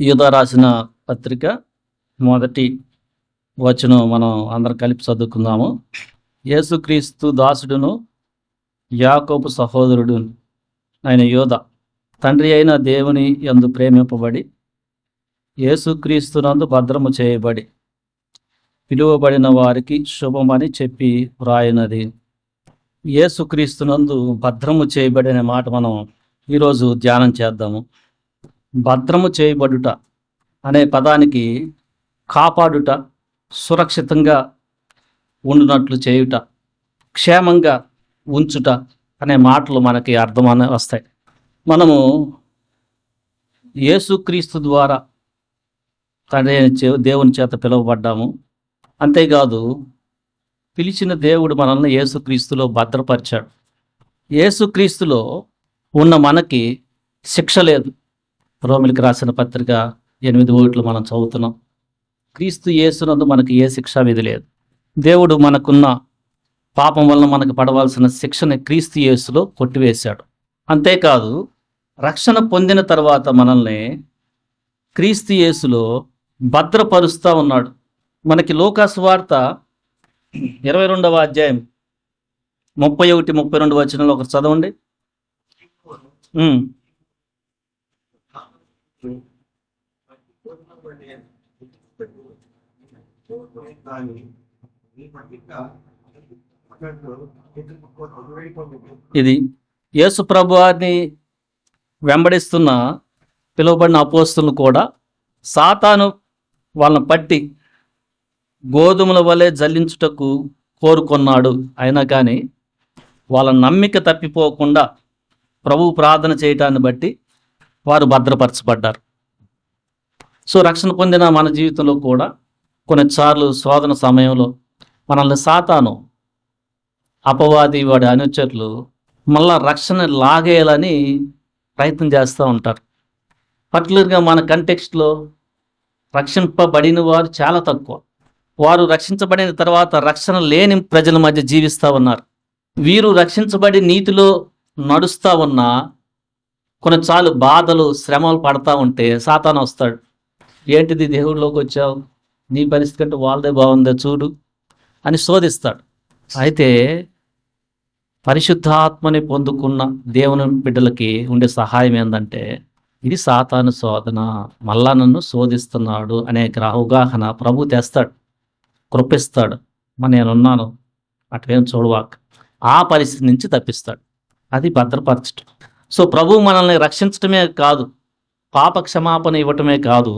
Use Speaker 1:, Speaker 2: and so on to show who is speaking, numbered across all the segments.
Speaker 1: యూదా రాసిన పత్రిక మొదటి వచనం మనం అందరం కలిపి చదువుకుందాము. యేసుక్రీస్తు దాసుడును యాకోబు సహోదరుడు ఆయన యూదా తండ్రి అయిన దేవుని యందు ప్రేమింపబడి యేసుక్రీస్తునందు భద్రము చేయబడి పిలువబడిన వారికి శుభమని చెప్పి వ్రాయినది. యేసుక్రీస్తునందు భద్రము చేయబడిన మాట మనం ఈరోజు ధ్యానం చేద్దాము. భద్రము చేయబడుట అనే పదానికి కాపాడుట, సురక్షితంగా ఉండునట్లు చేయుట, క్షేమంగా ఉంచుట అనే మాటలు మనకి అర్థమనే వస్తాయి. మనము యేసుక్రీస్తు ద్వారా తండ్రి దేవుని చేత పిలువబడ్డాము. అంతేకాదు పిలిచిన దేవుడు మనల్ని యేసుక్రీస్తులో భద్రపరిచాడు. యేసుక్రీస్తులో ఉన్న మనకి శిక్ష లేదు. రోమిలికి రాసిన పత్రిక 8:1 మనం చదువుతున్నాం. క్రీస్తు యేసునందు మనకి ఏ శిక్షా విధి లేదు. దేవుడు మనకున్న పాపం వలన మనకు పడవలసిన శిక్షని క్రీస్తు యేసులో కొట్టివేశాడు. అంతేకాదు రక్షణ పొందిన తర్వాత మనల్ని క్రీస్తు యేసులో భద్రపరుస్తూ ఉన్నాడు. మనకి లూకా సువార్త 22వ అధ్యాయం 31-32 వచనంలో ఒకరు చదవండి. ఇది యేసు ప్రభువారిని వెంబడిస్తున్న పిలువబడిన అపోస్తులు కూడా సాతాను వాళ్ళని పట్టి గోధుమల వలె జల్లించుటకు కోరుకున్నాడు. అయినా కానీ వాళ్ళ నమ్మిక తప్పిపోకుండా ప్రభు ప్రార్థన చేయటాన్ని బట్టి వారు భద్రపరచబడ్డారు. సో రక్షణ పొందిన మన జీవితంలో కూడా కొన్నిసార్లు శోధన సమయంలో మనల్ని సాతాను, అపవాది, వాడి అనుచరులు మళ్ళా రక్షణ లాగేయాలని ప్రయత్నం చేస్తూ ఉంటారు. పర్టికులర్గా మన కంటెక్స్ట్లో రక్షింపబడిన వారు చాలా తక్కువ. వారు రక్షించబడిన తర్వాత రక్షణ లేని ప్రజల మధ్య జీవిస్తూ ఉన్నారు. వీరు రక్షించబడి నీతిలో నడుస్తూ ఉన్నా కొన్నిసార్లు బాధలు, శ్రమలు పడతా ఉంటే సాతాను వస్తాడు. ఏంటిది, దేవుడిలోకి వచ్చావు, నీ పరిస్థితి కంటే వాళ్ళదే బాగుందే చూడు అని శోధిస్తాడు. అయితే పరిశుద్ధాత్మని పొందుకున్న దేవుని బిడ్డలకి ఉండే సహాయం ఏంటంటే, ఇది సాతాను శోధన, మళ్ళా నన్ను శోధిస్తున్నాడు అనే అవగాహన ప్రభు తెస్తాడు, కృపిస్తాడు. నేనున్నాను, అటువేం చూడవాక, ఆ పరిస్థితి నుంచి తప్పిస్తాడు. అది భద్రపరచడం. సో ప్రభు మనల్ని రక్షించడమే కాదు, పాప క్షమాపణ ఇవ్వటమే కాదు,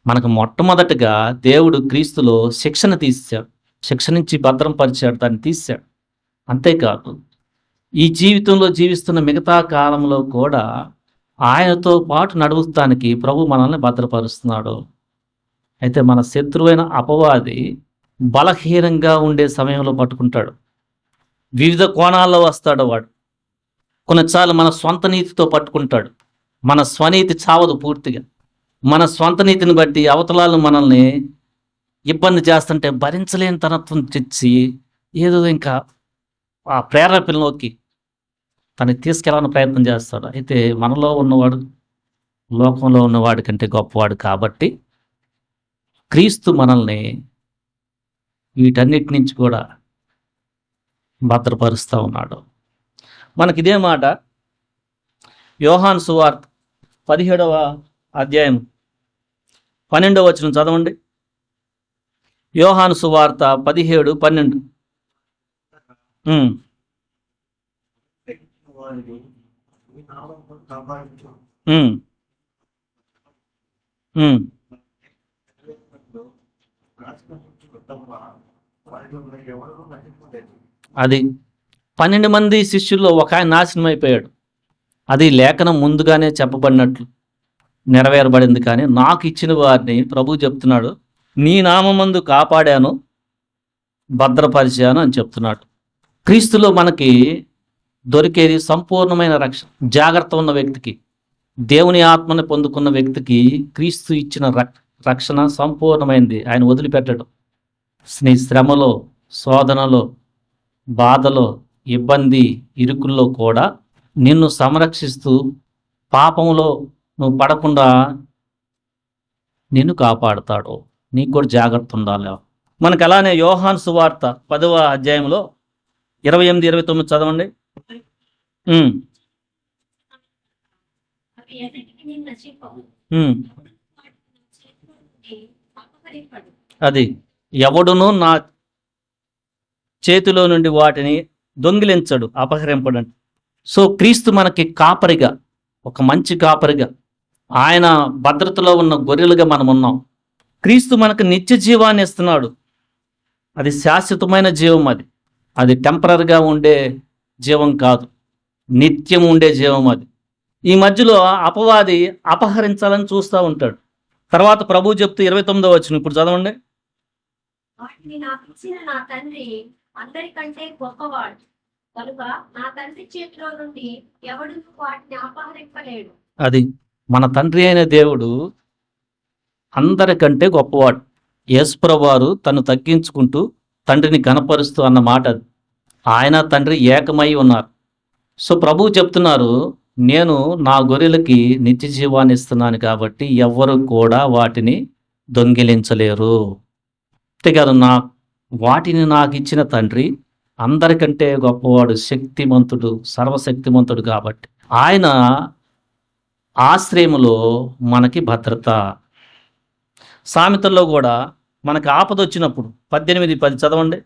Speaker 1: మనకు మొట్టమొదటిగా దేవుడు క్రీస్తులో శిక్షణ తీశాడు. శిక్ష నుంచి భద్రం పరిచాడు, దాన్ని తీశాడు. అంతేకాదు ఈ జీవితంలో జీవిస్తున్న మిగతా కాలంలో కూడా ఆయనతో పాటు నడుస్తానికి ప్రభు మనల్ని భద్రపరుస్తున్నాడు. అయితే మన శత్రువైన అపవాది బలహీనంగా ఉండే సమయంలో పట్టుకుంటాడు. వివిధ కోణాల్లో వస్తాడు వాడు. కొన్నిసార్లు మన స్వంత నీతితో పట్టుకుంటాడు. మన స్వనీతి చావదు పూర్తిగా. మన స్వంత నీతిని బట్టి అవతలాలు మనల్ని ఇబ్బంది చేస్తుంటే భరించలేని తనత్వం తెచ్చి ఏదో ఇంకా ఆ ప్రేరేపణలోకి తనకి తీసుకెళ్ళాలని ప్రయత్నం చేస్తాడు. అయితే మనలో ఉన్నవాడు లోకంలో ఉన్నవాడి కంటే గొప్పవాడు కాబట్టి క్రీస్తు మనల్ని వీటన్నిటి నుంచి కూడా భద్రపరుస్తూ ఉన్నాడు. మనకి ఇదే మాట యోహాను సువార్త 17వ అధ్యాయం 12వ వచనం చదవండి. యోహాను సువార్త 17:12. అది 12 మంది శిష్యుల్లో ఒక ఆయన నాశనం అయిపోయాడు. అది లేఖనం ముందుగానే చెప్పబడినట్లు నెరవేరబడింది. కానీ నాకు ఇచ్చిన వారిని ప్రభు చెప్తున్నాడు, నీ నామమందు కాపాడాను, భద్రపరిచాను అని చెప్తున్నాడు. క్రీస్తులో మనకి దొరికేది సంపూర్ణమైన రక్షణ. జాగ్రత్త ఉన్న వ్యక్తికి, దేవుని ఆత్మని పొందుకున్న వ్యక్తికి క్రీస్తు ఇచ్చిన రక్షణ సంపూర్ణమైంది. ఆయన వదిలిపెట్టడం. నీ శ్రమలో, శోధనలో, బాధలో, ఇబ్బంది, ఇరుకుల్లో కూడా నిన్ను సంరక్షిస్తూ పాపంలో నువ్వు పడకుండా నిన్ను కాపాడుతాడు. నీకు కూడా జాగ్రత్త ఉండాలి. మనకు అలానే యోహాను సువార్త 10వ అధ్యాయంలో 28, 29 చదవండి. ఉమ్,
Speaker 2: అవి ఎన్నటికీ నశింపవు.
Speaker 1: ఉమ్.
Speaker 2: వాటిని నా చేతిలో నుండి అపహరింపడు.
Speaker 1: అది ఎవడును నా చేతిలో నుండి వాటిని దొంగిలించడు, అపహరింపడండి. సో క్రీస్తు మనకి కాపరిగా, ఒక మంచి కాపరిగా, ఆయన భద్రతలో ఉన్న గొర్రెలుగా మనం ఉన్నాం. క్రీస్తు మనకు నిత్య జీవాన్ని ఇస్తున్నాడు. అది శాశ్వతమైన జీవం. అది టెంపరరీగా ఉండే జీవం కాదు, నిత్యం ఉండే జీవం. అది ఈ మధ్యలో అపవాది అపహరించాలని చూస్తూ ఉంటాడు. తర్వాత ప్రభువు చెప్తూ 29వ వచనం ఇప్పుడు చదవండి.
Speaker 2: వాటిని నాకు ఇచ్చిన నా తండ్రి అందరికంటే గొప్పవాడు కనుక నా తండ్రి చేతిలో నుండి ఎవడు వాటిని అపహరింపలేడు.
Speaker 1: అది మన తండ్రి అయిన దేవుడు అందరికంటే గొప్పవాడు. యేసుప్రభువు వారు తను తగ్గించుకుంటూ తండ్రిని గణపరుస్తూ అన్న మాట అది. ఆయన తండ్రి ఏకమై ఉన్నారు. సో ప్రభువు చెప్తున్నారు, నేను నా గొర్రెలకి నిత్య జీవాన్ని ఇస్తున్నాను కాబట్టి ఎవ్వరు కూడా వాటిని దొంగిలించలేరు. అంతేకాదు, వాటిని నాకు ఇచ్చిన తండ్రి అందరికంటే గొప్పవాడు, శక్తిమంతుడు, సర్వశక్తిమంతుడు కాబట్టి ఆయన ఆశ్రయములో మనకి భద్రత. సామెతల్లో కూడా మనకి ఆపద వచ్చినప్పుడు 18:10 చదవండి.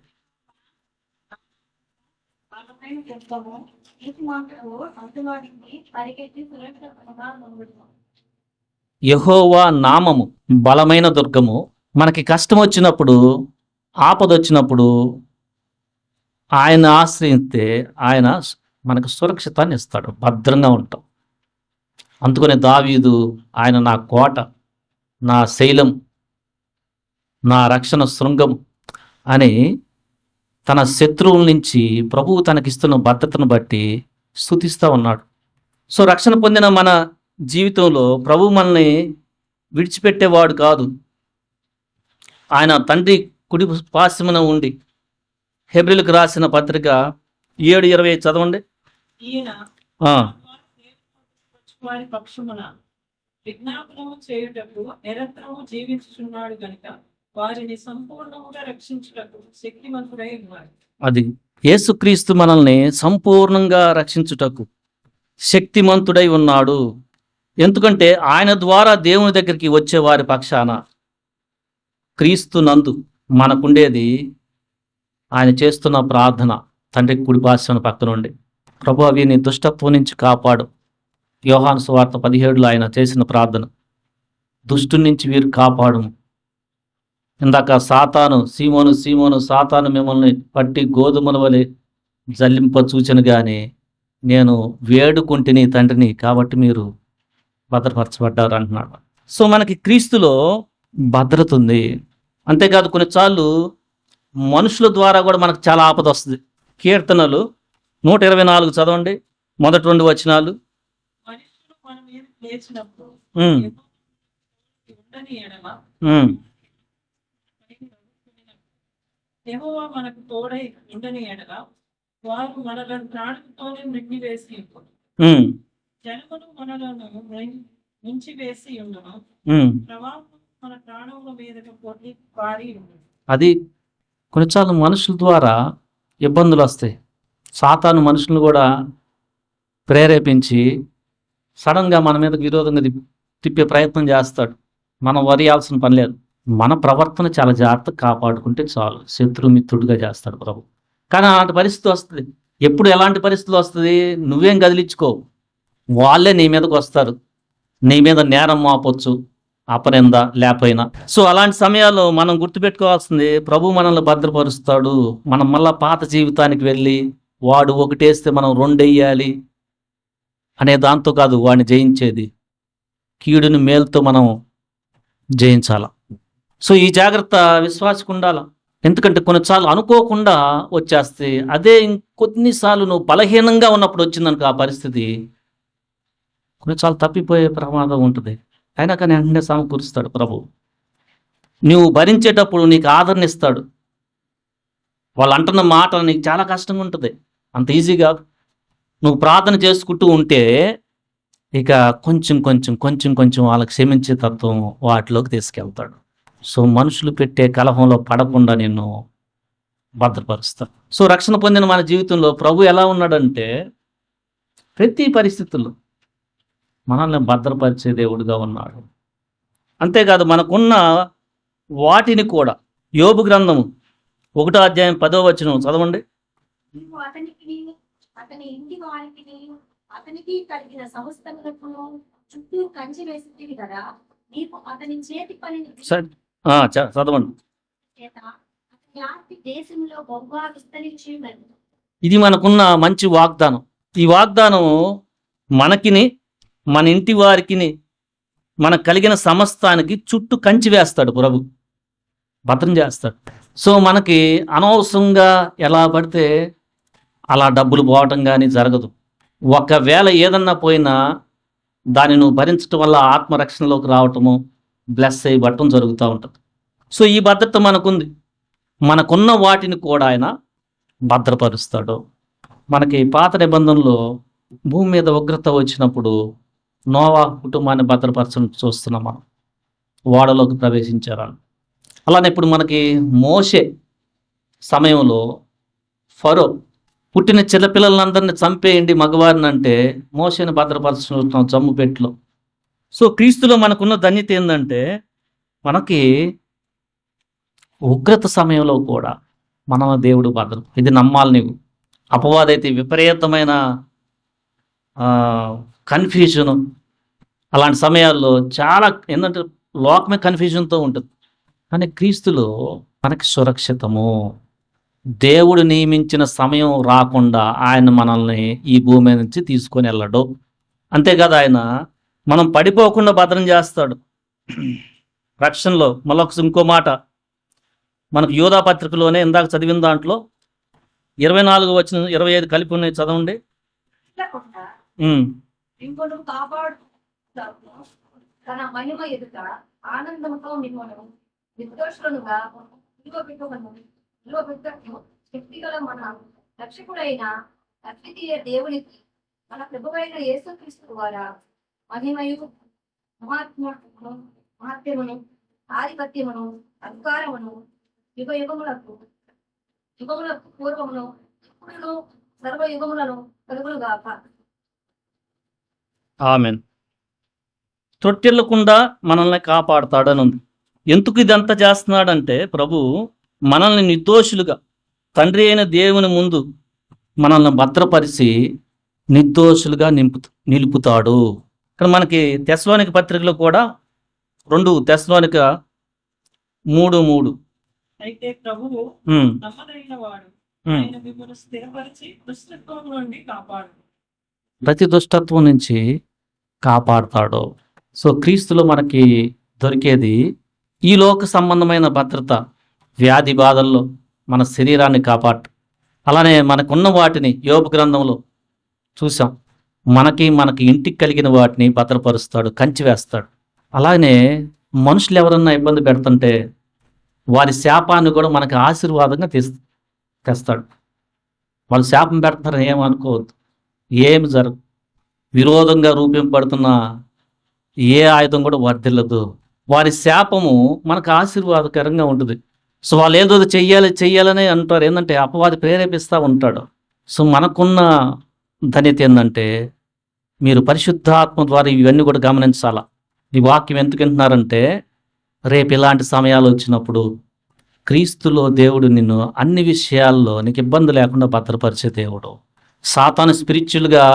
Speaker 2: బలమైన దుర్గము నీతిమంతుడు అడ్డువాడికి పరిగెత్తి సురక్షితంగా ఉండును.
Speaker 1: యెహోవా నామము బలమైన దుర్గము. మనకి కష్టం వచ్చినప్పుడు, ఆపద వచ్చినప్పుడు ఆయన ఆశ్రయిస్తే ఆయన మనకు సురక్షితాన్ని ఇస్తాడు, భద్రంగా ఉంటాం. అందుకనే దావీదు, ఆయన నా కోట, నా శైలం, నా రక్షణ శృంగం అని తన శత్రువుల నుంచి ప్రభువు తనకిస్తున్న భద్రతను బట్టి స్తుతిస్తూ ఉన్నాడు. సో రక్షణ పొందిన మన జీవితంలో ప్రభు మనల్ని విడిచిపెట్టేవాడు కాదు. ఆయన తండ్రి కుడి పార్శ్వమున ఉండి, హెబ్రీయులకు రాసిన పత్రిక 7:25 చదవండి.
Speaker 3: ఈయన
Speaker 1: ఆ,
Speaker 3: వారి పక్షమున విజ్ఞాపనము చేయుటకు నిరంతరము జీవించుచున్నాడు గనుక వారిని సంపూర్ణముగా రక్షించుటకు శక్తిమంతుడై ఉన్నాడు.
Speaker 1: అది యేసుక్రీస్తు మనల్ని సంపూర్ణంగా రక్షించుటకు శక్తిమంతుడై ఉన్నాడు. ఎందుకంటే ఆయన ద్వారా దేవుని దగ్గరికి వచ్చే వారి పక్షాన క్రీస్తు నందు మనకుండేది ఆయన చేస్తున్న ప్రార్థన. తండ్రి కుడి పార్శ్వన పక్కనుండి, ప్రభువా వీరిని దుష్టత్వం నుంచి కాపాడు. యోహాను సువార్త 17లో ఆయన చేసిన ప్రార్థన, దుష్టు నుంచి వీరు కాపాడు. ఇందాక సాతాను, సీమోను సాతాను మిమ్మల్ని పట్టి గోధుమల వలె జల్లింప చూచెను గాని నేను వేడుకుంటుని తండ్రిని, కాబట్టి మీరు భద్రపరచబడ్డారు అంటున్నాడు. సో మనకి క్రీస్తులో భద్రత ఉంది. అంతేకాదు, కొన్నిసార్లు మనుషుల ద్వారా కూడా మనకు చాలా ఆపద వస్తుంది. కీర్తనలు 124 చదవండి, మొదటి 2 వచనాలు.
Speaker 3: మనుషులు మన మీద లేచినప్పుడు
Speaker 1: ఉమ్,
Speaker 3: ఉండని ఎడమ
Speaker 1: ఉమ్,
Speaker 3: యెహోవా మనకు తోడై ఉండని ఎడల వారు మనలను ప్రాణంతోనే మృంగివేసి
Speaker 1: ఉమ్,
Speaker 3: జనమును మనలను ముంచివేసి ఉండను.
Speaker 1: ఉమ్.
Speaker 3: ప్రవాహం మన ప్రాణముల మీదకు పొర్లి పారి ఉండను.
Speaker 1: అది కొన్నిసార్లు మనుషుల ద్వారా ఇబ్బందులు వస్తాయి. సాతాను మనుషులను కూడా ప్రేరేపించి సడన్గా మన మీదకి విరోధంగా తిప్పే ప్రయత్నం చేస్తాడు. మనం వరియాల్సిన పని లేదు. మన ప్రవర్తన చాలా జాగ్రత్తగా కాపాడుకుంటే చాలు. శత్రుమిత్రుడిగా చేస్తాడు ప్రభు. కానీ అలాంటి పరిస్థితి వస్తుంది. ఎప్పుడు ఎలాంటి పరిస్థితులు వస్తుంది? నువ్వేం కదిలించుకోవు, వాళ్ళే నీ మీదకి వస్తారు. నీ మీద నేరం మోపొచ్చు, అపనింద లేకపోయినా. సో అలాంటి సమయాల్లో మనం గుర్తుపెట్టుకోవాల్సింది, ప్రభు మనల్ని భద్రపరుస్తాడు. మనం మళ్ళా పాత జీవితానికి వెళ్ళి వాడు ఒకటేస్తే మనం 2 వేయాలి అనే దాంతో కాదు వాడిని జయించేది, కీడుని మేలుతో మనం జయించాల. సో ఈ జాగ్రత్త విశ్వాసకు ఉండాల. ఎందుకంటే కొన్నిసార్లు అనుకోకుండా వచ్చేస్తే, అదే ఇంకొన్నిసార్లు నువ్వు బలహీనంగా ఉన్నప్పుడు వచ్చిందనుకో ఆ పరిస్థితి, కొన్నిసార్లు తప్పిపోయే ప్రమాదం ఉంటుంది. అయినా కానీ వెంటనే సమకూరుస్తాడు ప్రభు. నువ్వు భరించేటప్పుడు నీకు ఆదరణ ఇస్తాడు. వాళ్ళు అంటున్న మాట నీకు చాలా కష్టంగా ఉంటుంది, అంత ఈజీ కాదు. నువ్వు ప్రార్థన చేసుకుంటూ ఉంటే ఇక కొంచెం కొంచెం కొంచెం కొంచెం వాళ్ళకి క్షమించే తత్వం వాటిలోకి తీసుకెళ్తాడు. సో మనుషులు పెట్టే కలహంలో పడకుండా నిన్ను భద్రపరుస్తాడు. సో రక్షణ పొందిన మన జీవితంలో ప్రభు ఎలా ఉన్నాడంటే ప్రతి పరిస్థితుల్లో మనల్ని భద్రపరిచే దేవుడిగా ఉన్నాడు. అంతేకాదు మనకున్న వాటిని కూడా యోబు గ్రంథము 1వ అధ్యాయం 10వ వచనం చదవండి.
Speaker 2: నీవు అతనికి అతని ఇంటి వారికి అతనికి కలిగిన సమస్తములకు చుట్టూ కంచి వేసింది కదా, నీకు అతని చేతి పనిని
Speaker 1: సరే, చదవండి.
Speaker 2: చేత అతని ఆస్తి దేశంలో బహుగా విస్తరించి ఉన్నది.
Speaker 1: ఇది మనకున్న మంచి వాగ్దానం. ఈ వాగ్దానం మనకిని మన ఇంటి వారికిని మనకు కలిగిన సమస్తానికి చుట్టూ కంచి వేస్తాడు ప్రభు, భద్రం చేస్తాడు. సో మనకి అనవసరంగా ఎలా పడితే అలా డబ్బులు పోవటం కానీ జరగదు. ఒకవేళ ఏదన్నా పోయినా దాన్ని నువ్వు భరించడం వల్ల ఆత్మరక్షణలోకి రావటము, బ్లెస్ అయ్యబట్టం జరుగుతూ ఉంటుంది. సో ఈ భద్రత మనకుంది. మనకున్న వాటిని కూడా ఆయన భద్రపరుస్తాడు. మనకి పాత నిబంధనలో భూమి మీద ఉగ్రత వచ్చినప్పుడు నోవాహు కుటుంబాన్ని భద్రపరచడం చూస్తున్నాం మనం. ఓడలోకి ప్రవేశించారు. అలానే ఇప్పుడు మనకి మోషే సమయంలో ఫరో పుట్టిన చిన్నపిల్లలందరినీ చంపేయండి మగవారిని అంటే మోషేని భద్రపరచుకుంటున్నాం జమ్ము పెట్టులో. సో క్రీస్తులో మనకున్న ధన్యత ఏంటంటే మనకి ఉగ్రత సమయంలో కూడా మన దేవుడు భద్రం. ఇది నమ్మాలి నీవు. అపవాదైతే విపరీతమైన కన్ఫ్యూజను, అలాంటి సమయాల్లో చాలా ఏంటంటే లోకమే కన్ఫ్యూజన్తో ఉంటుంది. కానీ క్రీస్తులో మనకి సురక్షితము. దేవుడు నియమించిన సమయం రాకుండా ఆయన మనల్ని ఈ భూమి నుంచి తీసుకొని వెళ్ళడు. అంతేకాదు ఆయన మనం పడిపోకుండా భద్రం చేస్తాడు రక్షణలో. మళ్ళొక ఇంకో మాట మనకు యోధా పత్రికలోనే ఇందాక చదివిన దాంట్లో 24 వచ్చిన 25 కలిపి ఉన్నాయి, చదవండి.
Speaker 2: మిమ్మల్ని కాపాడు తన మహిమ ఎదుట ఆనందంతో మిమ్మల్ని నిర్దోషులుగా నిలువబెట్టను శక్తిగల మన రక్షకుడైన అద్వితీయ దేవునికి మన ప్రభువైన యేసుక్రీస్తు ద్వారా మహిమయు మహాత్మ్యమును ఆధిపత్యమును అధికారమును యుగములకు పూర్వమును ఇప్పుడును సర్వయుగములను కలుగునుగాక.
Speaker 1: ఆమెన్. తొట్టిల్లకుండా మనల్ని కాపాడుతాడని ఉంది. ఎందుకు ఇదంతా చేస్తున్నాడంటే ప్రభు మనల్ని నిర్దోషులుగా తండ్రి అయిన దేవుని ముందు మనల్ని భద్రపరిచి నిర్దోషులుగా నిలుపుతాడు. ఇక్కడ మనకి తెస్సలోనిక పత్రికలో కూడా 2 తెస్సలోనిక 3:3
Speaker 3: అయితే ప్రభువు నమ్మదగిన వాడు, ఆయన మిమ్మల్ని స్థిరపరిచి దుష్టత్వం నుండి కాపాడు.
Speaker 1: ప్రతి దుష్టత్వం నుంచి కాపాడుతాడు. సో క్రీస్తులో మనకి దొరికేది ఈ లోక సంబంధమైన భద్రత, వ్యాధి బాధల్లో మన శరీరాన్ని కాపాడు. అలానే మనకున్న వాటిని యోబు గ్రంథంలో చూసాం. మనకి ఇంటికి కలిగిన వాటిని భద్రపరుస్తాడు, కంచి వేస్తాడు. అలానే మనుషులు ఎవరన్నా ఇబ్బంది పెడుతుంటే వారి శాపాన్ని కూడా మనకి ఆశీర్వాదంగా తెస్తాడు. వాళ్ళు శాపం పెడతారని ఏమనుకోవద్దు, ఏమి జరగదు. విరోధంగా రూపింపబడుతున్న ఏ ఆయుధం కూడా వర్ధిల్లదు. వారి శాపము మనకు ఆశీర్వాదకరంగా ఉంటుంది. సో వాళ్ళు ఏదో చెయ్యాలని అంటారు. ఏంటంటే అపవాది ప్రేరేపిస్తూ ఉంటాడు. సో మనకున్న ధన్యత ఏంటంటే మీరు పరిశుద్ధాత్మ ద్వారా ఇవన్నీ కూడా గమనించాలా. ఈ వాక్యం ఎందుకు వింటున్నారంటే రేపు ఇలాంటి సమయాలు వచ్చినప్పుడు క్రీస్తులో దేవుడు నిన్ను అన్ని విషయాల్లో నీకు ఇబ్బంది లేకుండా భద్రపరిచే దేవుడు. సాతాను స్పిరిచువల్గా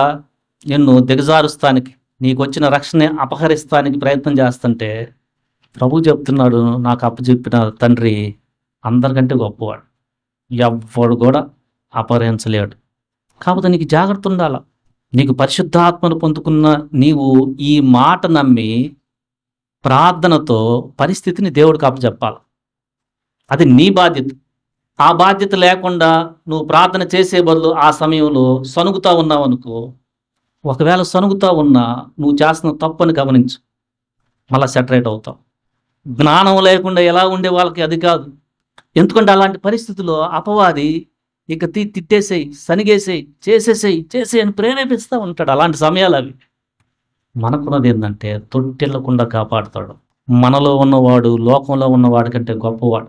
Speaker 1: నిన్ను దిగజారుస్తానికి, నీకు వచ్చిన రక్షణ అపహరిస్తానికి ప్రయత్నం చేస్తుంటే ప్రభు చెప్తున్నాడు, నాకు అప్పచెప్పిన తండ్రి అందరికంటే గొప్పవాడు, ఎవ్వడు కూడా అపహరించలేడు. కాకపోతే నీకు జాగ్రత్త ఉండాల. నీకు పరిశుద్ధాత్మను పొందుకున్న నీవు ఈ మాట నమ్మి ప్రార్థనతో పరిస్థితిని దేవుడికి అప్పచెప్పాలి. అది నీ బాధ్యత. ఆ బాధ్యత లేకుండా నువ్వు ప్రార్థన చేసే బదులు ఆ సమయంలో సనుగుతా ఉన్నావు అనుకో, ఒకవేళ సనుగుతా ఉన్నా నువ్వు చేస్తున్న తప్పని గమనించు, మళ్ళీ సెటరేట్ అవుతావు. జ్ఞానం లేకుండా ఎలా ఉండే వాళ్ళకి అది కాదు. ఎందుకంటే అలాంటి పరిస్థితుల్లో అపవాది ఇక తిట్టేసేయి, సనిగేసేయి, చేసేసేయి అని ప్రేరేపిస్తూ ఉంటాడు. అలాంటి సమయాలు అవి. మనకున్నది ఏంటంటే తొట్టిల్లకుండా కాపాడుతాడు. మనలో ఉన్నవాడు లోకంలో ఉన్నవాడి కంటే గొప్పవాడు.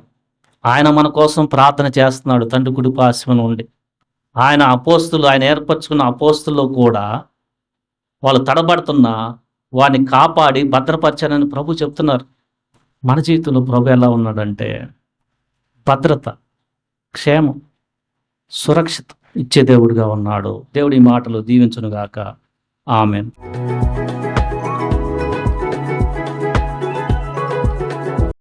Speaker 1: ఆయన మన కోసం ప్రార్థన చేస్తున్నాడు తండ్రి కుడి పార్శ్వన ఉండి. ఆయన ఏర్పరచుకున్న అపోస్తుల్లో కూడా వాళ్ళు తడబడుతున్నా వాడిని కాపాడి భద్రపరచానని ప్రభు చెప్తున్నారు. మన జీవితంలో ప్రభు ఎలా ఉన్నాడంటే భద్రత, క్షేమం, సురక్షిత ఇచ్చే దేవుడిగా ఉన్నాడు. దేవుడి మాటలు దీవించునుగాక. ఆమేన్.